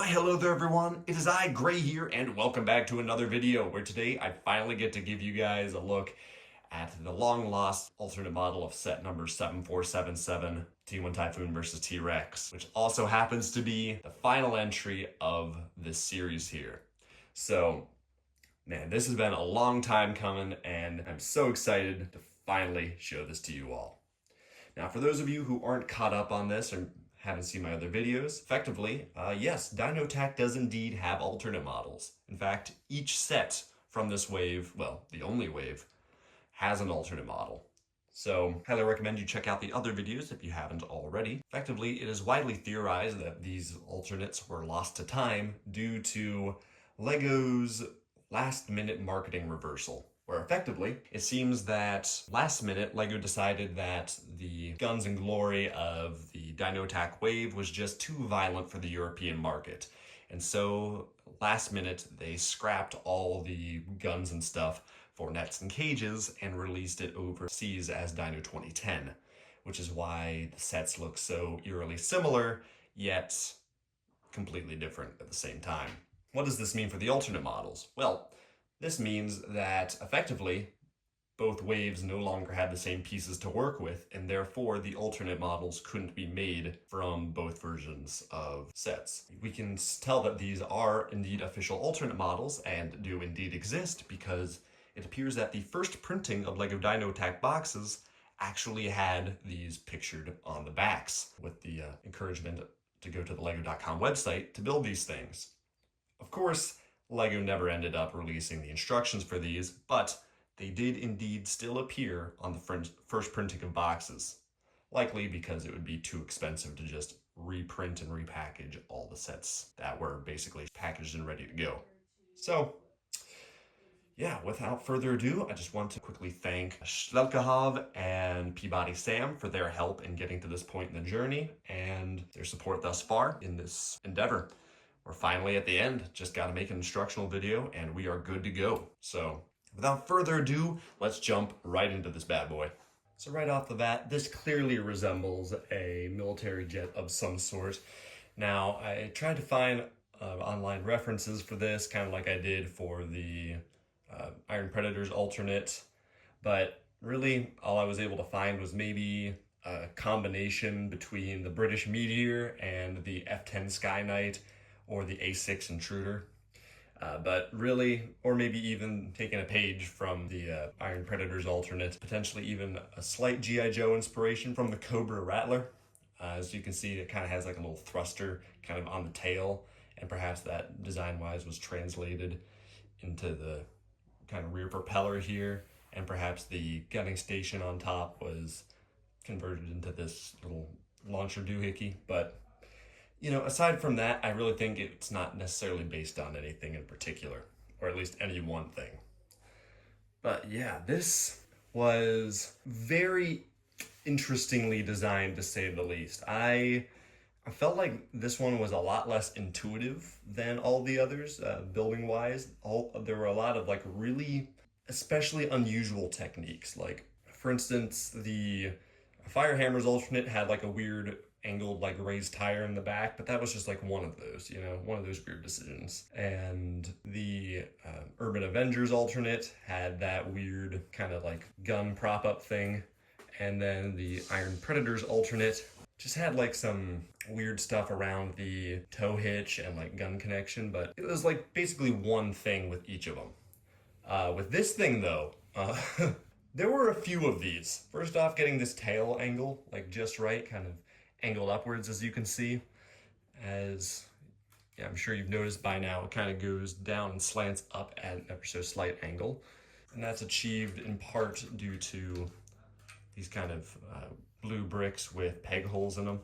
Why hello there everyone, it is I, Gray here, and welcome back to another video where today I finally get to give you guys a look at the long-lost alternate model of set number 7477, T-1 Typhoon versus T-Rex, which also happens to be the final entry of this series here. So, man, this has been a long time coming, and I'm so excited to finally show this to you all. Now, for those of you who aren't caught up on this or haven't seen my other videos, effectively, yes, Dino does indeed have alternate models. In fact, each set from this wave, well, the only wave, has an alternate model. So, highly recommend you check out the other videos if you haven't already. Effectively, it is widely theorized that these alternates were lost to time due to LEGO's last-minute marketing reversal, where effectively, it seems that last minute, LEGO decided that the guns and glory of the Dino Attack wave was just too violent for the European market. And so, last minute, they scrapped all the guns and stuff for nets and cages and released it overseas as Dino 2010, which is why the sets look so eerily similar, yet completely different at the same time. What does this mean for the alternate models? Well, this means that, effectively, both waves no longer had the same pieces to work with, and therefore the alternate models couldn't be made from both versions of sets. We can tell that these are indeed official alternate models, and do indeed exist, because it appears that the first printing of LEGO Dino Attack boxes actually had these pictured on the backs, with the encouragement to go to the LEGO.com website to build these things. Of course, LEGO never ended up releasing the instructions for these, but they did indeed still appear on the first printing of boxes, likely because it would be too expensive to just reprint and repackage all the sets that were basically packaged and ready to go. So, yeah, without further ado, I just want to quickly thank Shlelkahov and Peabody Sam for their help in getting to this point in the journey and their support thus far in this endeavor. We're finally at the end, just got to make an instructional video and we are good to go. So without further ado, let's jump right into this bad boy. So right off the bat, this clearly resembles a military jet of some sort. Now, I tried to find online references for this, kind of like I did for the Iron Predator's alternate, but really all I was able to find was maybe a combination between the British Meteor and the F-10 Skyknight, or the A6 Intruder, but really, or maybe even taking a page from the Iron Predator's alternate, potentially even a slight G.I. Joe inspiration from the Cobra Rattler. As you can see, it kind of has like a little thruster kind of on the tail, and perhaps that design-wise was translated into the kind of rear propeller here, and perhaps the gunning station on top was converted into this little launcher doohickey, but you know, aside from that, I really think it's not necessarily based on anything in particular, or at least any one thing. But yeah, this was very interestingly designed, to say the least. I felt like this one was a lot less intuitive than all the others, building-wise. There were a lot of like really especially unusual techniques. Like, for instance, the Firehammer's alternate had like a weird angled like raised tire in the back, but that was just like one of those, you know, one of those weird decisions. And the Urban Avengers alternate had that weird kind of like gun prop up thing. And then the Iron Predator's alternate just had like some weird stuff around the tow hitch and like gun connection, but it was like basically one thing with each of them. With this thing though, there were a few of these. First off, getting this tail angle like just right, kind of angled upwards, as you can see. As yeah, I'm sure you've noticed by now, it kind of goes down and slants up at an ever so slight angle. And that's achieved in part due to these kind of blue bricks with peg holes in them.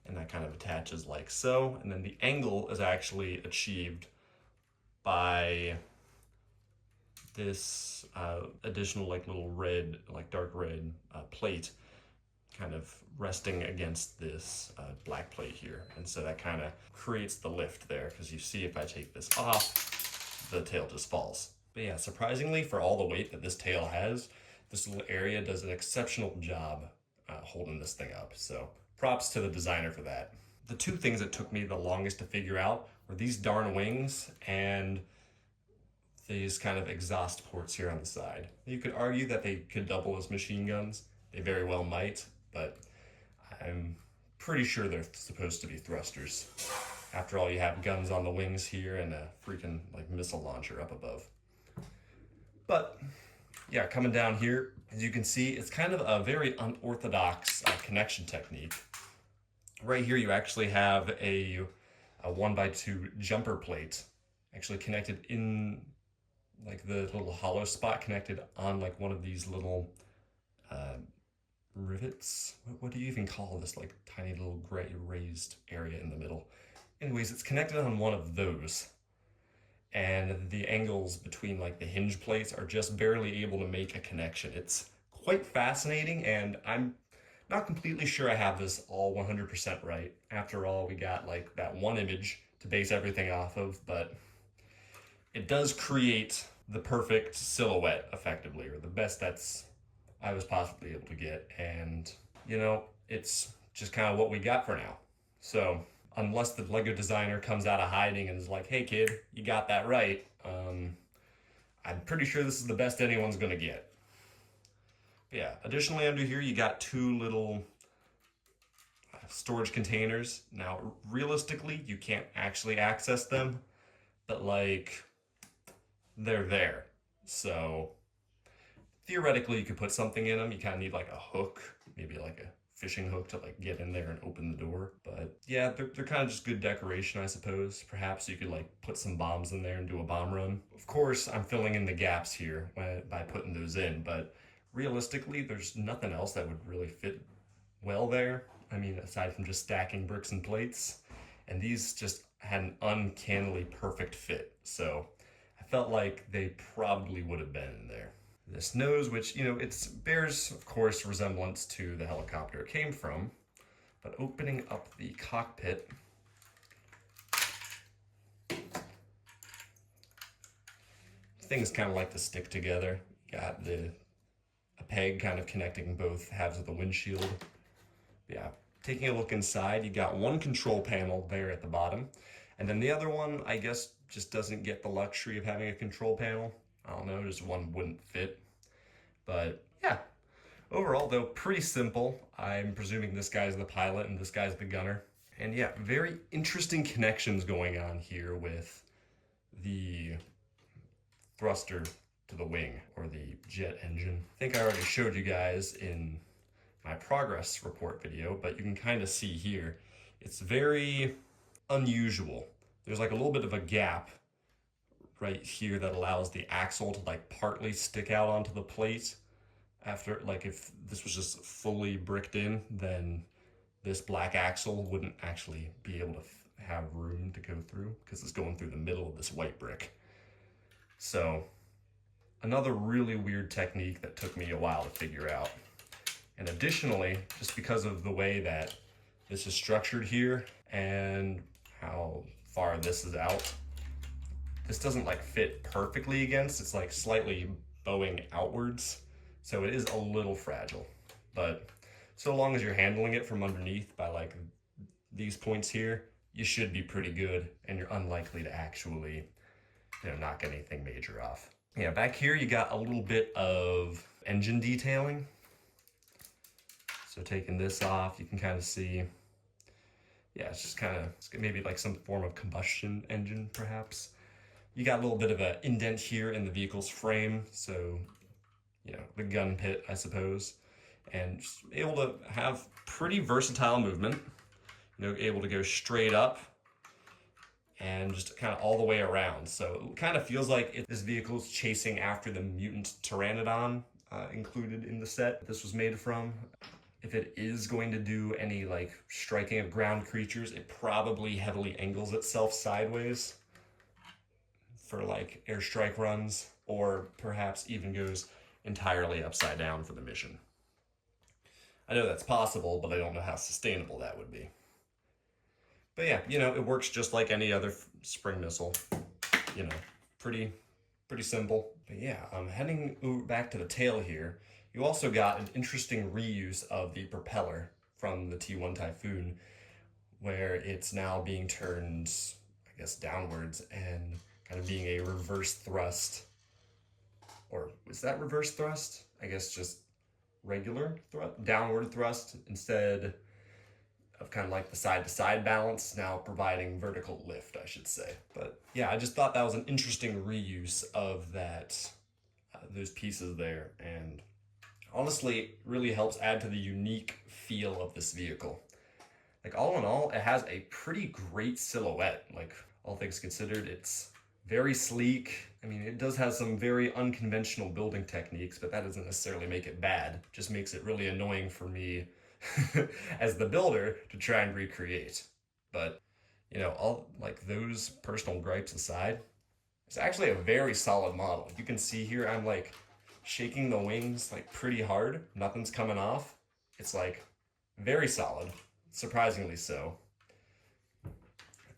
And that kind of attaches like so. And then the angle is actually achieved by this additional like little red, like dark red plate kind of resting against this black plate here. And so that kind of creates the lift there, because you see if I take this off, the tail just falls. But yeah, surprisingly, for all the weight that this tail has, this little area does an exceptional job holding this thing up. So props to the designer for that. The two things that took me the longest to figure out were these darn wings and these kind of exhaust ports here on the side. You could argue that they could double as machine guns. They very well might, but I'm pretty sure they're supposed to be thrusters. After all, you have guns on the wings here and a freaking like missile launcher up above. But yeah, coming down here, as you can see, it's kind of a very unorthodox connection technique. Right here, you actually have a 1x2 jumper plate actually connected in like the little hollow spot, connected on like one of these little rivets. What do you even call this like tiny little gray raised area in the middle? Anyways, it's connected on one of those, and the angles between like the hinge plates are just barely able to make a connection. It's quite fascinating, and I'm not completely sure I have this all 100% right. After all, we got like that one image to base everything off of, but it does create the perfect silhouette effectively, or the best that's I was possibly able to get. And you know, it's just kind of what we got for now. So unless the Lego designer comes out of hiding and is like, hey kid, you got that right, I'm pretty sure this is the best anyone's gonna get. But yeah, additionally under here you got two little storage containers. Now realistically you can't actually access them, but like they're there. So theoretically you could put something in them. You kind of need like a hook, maybe like a fishing hook to like get in there and open the door. But yeah, they're kind of just good decoration, I suppose. Perhaps you could like put some bombs in there and do a bomb run. Of course, I'm filling in the gaps here by putting those in, but realistically, there's nothing else that would really fit well there. I mean, aside from just stacking bricks and plates, and these just had an uncannily perfect fit. So I felt like they probably would have been in there. This nose, which, you know, it bears, of course, resemblance to the helicopter it came from, but opening up the cockpit, things kind of like to stick together. You got a peg kind of connecting both halves of the windshield. Yeah, taking a look inside, you got one control panel there at the bottom, and then the other one, I guess, just doesn't get the luxury of having a control panel. I don't know, just one wouldn't fit. But yeah, overall though, pretty simple. I'm presuming this guy's the pilot and this guy's the gunner. And yeah, very interesting connections going on here with the thruster to the wing, or the jet engine. I think I already showed you guys in my progress report video, but you can kind of see here, it's very unusual. There's like a little bit of a gap right here that allows the axle to like partly stick out onto the plate. After, like, if this was just fully bricked in, then this black axle wouldn't actually be able to have room to go through because it's going through the middle of this white brick. So another really weird technique that took me a while to figure out. And additionally, just because of the way that this is structured here and how far this is out, this doesn't like fit perfectly against, it's like slightly bowing outwards. So it is a little fragile, but so long as you're handling it from underneath by like these points here, you should be pretty good, and you're unlikely to actually, you know, knock anything major off. Yeah, back here you got a little bit of engine detailing. So taking this off, you can kind of see, yeah, it's just kind of maybe like some form of combustion engine perhaps. You got a little bit of an indent here in the vehicle's frame, so, you know, the gun pit, I suppose, and just able to have pretty versatile movement, you know, able to go straight up and just kind of all the way around. So it kind of feels like this vehicle is chasing after the mutant pteranodon included in the set this was made from. If it is going to do any like striking of ground creatures, it probably heavily angles itself sideways for like airstrike runs, or perhaps even goes entirely upside down for the mission. I know that's possible, but I don't know how sustainable that would be. But yeah, you know, it works just like any other spring missile. You know, pretty simple. But yeah, heading back to the tail here, you also got an interesting reuse of the propeller from the T-1 Typhoon, where it's now being turned, I I guess, downwards and kind of being a reverse thrust. Or was that reverse thrust? I guess just regular thrust, downward thrust instead of kind of like the side to side balance, now providing vertical lift, I should say. But yeah, I just thought that was an interesting reuse of that, those pieces there. And honestly, it really helps add to the unique feel of this vehicle. Like all in all, it has a pretty great silhouette. Like all things considered, it's very sleek. I mean, it does have some very unconventional building techniques, but that doesn't necessarily make it bad. It just makes it really annoying for me as the builder to try and recreate. But, you know, all like those personal gripes aside, it's actually a very solid model. You can see here, I'm like shaking the wings like pretty hard. Nothing's coming off. It's like very solid. Surprisingly so.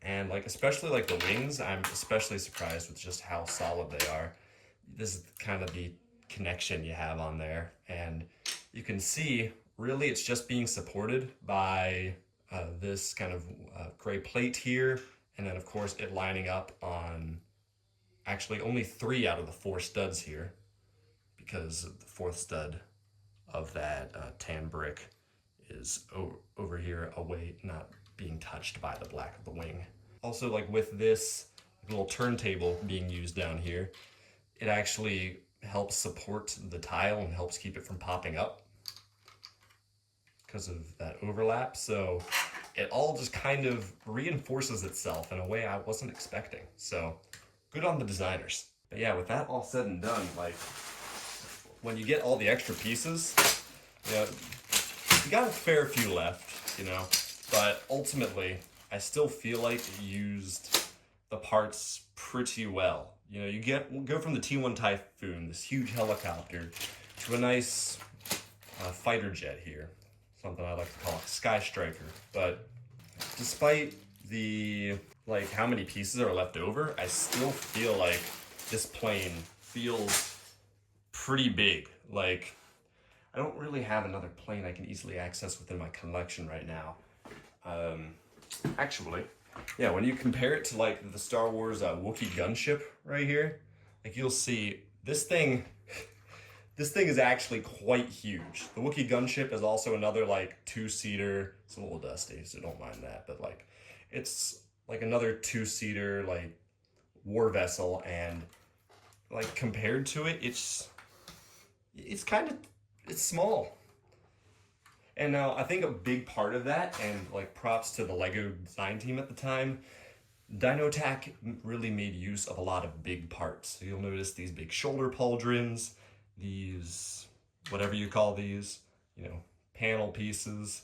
And like, especially like the wings, I'm especially surprised with just how solid they are. This is kind of the connection you have on there. And you can see, really, it's just being supported by this kind of gray plate here. And then of course it lining up on actually only 3 out of the 4 studs here, because the 4th stud of that tan brick is over here away, not being touched by the black of the wing. Also, like with this little turntable being used down here, it actually helps support the tile and helps keep it from popping up because of that overlap. So it all just kind of reinforces itself in a way I wasn't expecting. So good on the designers. But yeah, with that all said and done, like when you get all the extra pieces, you know, you got a fair few left, you know, but ultimately I still feel like it used the parts pretty well. You know, you go from the T-1 Typhoon, this huge helicopter, to a nice fighter jet here, something I like to call a Sky Striker. But despite the like how many pieces are left over, I still feel like this plane feels pretty big. Like, I don't really have another plane I can easily access within my collection right now. Actually, yeah, when you compare it to like the Star Wars Wookiee gunship right here, like you'll see this thing is actually quite huge. The Wookiee gunship is also another like 2-seater. It's a little dusty, so don't mind that, but like it's like another 2-seater like war vessel, and like compared to it, it's small. And now I think a big part of that, and like props to the Lego design team at the time, Dino-Tac really made use of a lot of big parts. So you'll notice these big shoulder pauldrons, these, whatever you call these, you know, panel pieces,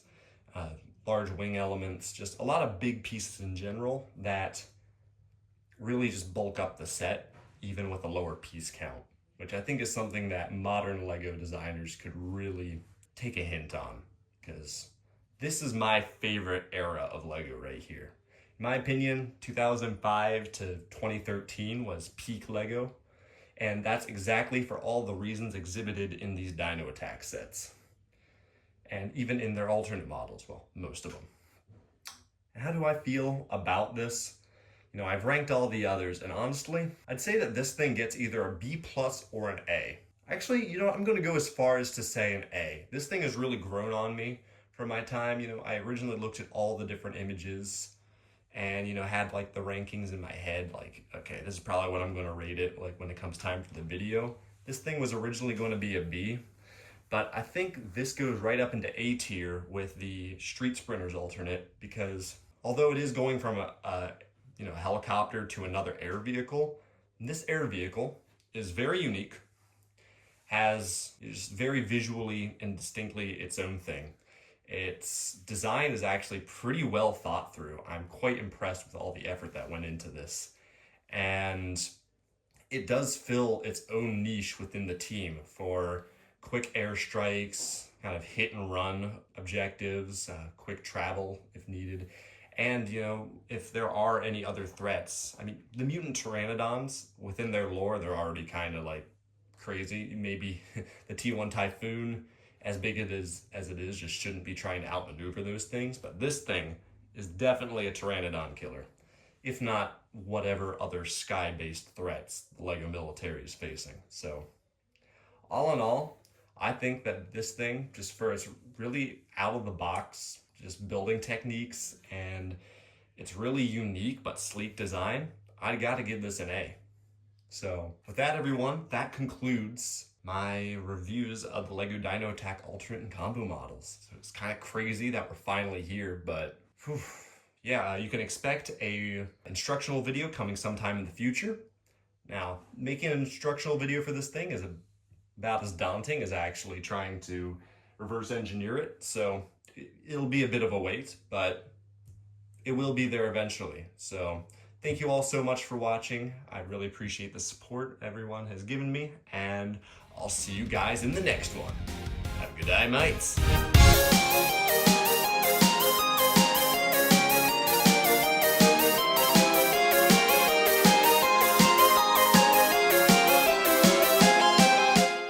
large wing elements, just a lot of big pieces in general that really just bulk up the set, even with a lower piece count, which I think is something that modern Lego designers could really take a hint on, because this is my favorite era of Lego right here. In my opinion, 2005 to 2013 was peak Lego, and that's exactly for all the reasons exhibited in these Dino-Tac sets. And even in their alternate models, well, most of them. And how do I feel about this? You know, I've ranked all the others, and honestly, I'd say that this thing gets either a B+ or an A. Actually, you know, I'm gonna go as far as to say an A. This thing has really grown on me from my time. You know, I originally looked at all the different images and, you know, had like the rankings in my head, like, okay, this is probably what I'm gonna rate it, like when it comes time for the video. This thing was originally going to be a B, but I think this goes right up into A tier with the Street Sprinters alternate, because although it is going from a helicopter to another air vehicle, this air vehicle is very unique, is very visually and distinctly its own thing. Its design is actually pretty well thought through. I'm quite impressed with all the effort that went into this. And it does fill its own niche within the team for quick airstrikes, kind of hit and run objectives, quick travel if needed. And, you know, if there are any other threats, I mean, the mutant pteranodons, within their lore, they're already kind of like crazy. Maybe the T-1 Typhoon, as big as it is, just shouldn't be trying to outmaneuver those things. But this thing is definitely a pteranodon killer, if not whatever other sky-based threats the LEGO military is facing. So all in all, I think that this thing, just for its really out of the box, just building techniques and its really unique but sleek design, I gotta give this an A. So with that, everyone, that concludes my reviews of the LEGO Dino Attack alternate and combo models. So it's kind of crazy that we're finally here, but whew, yeah, you can expect a instructional video coming sometime in the future. Now, making an instructional video for this thing is about as daunting as actually trying to reverse engineer it, so it'll be a bit of a wait, but it will be there eventually. So thank you all so much for watching. I really appreciate the support everyone has given me, and I'll see you guys in the next one. Have a good day, mates.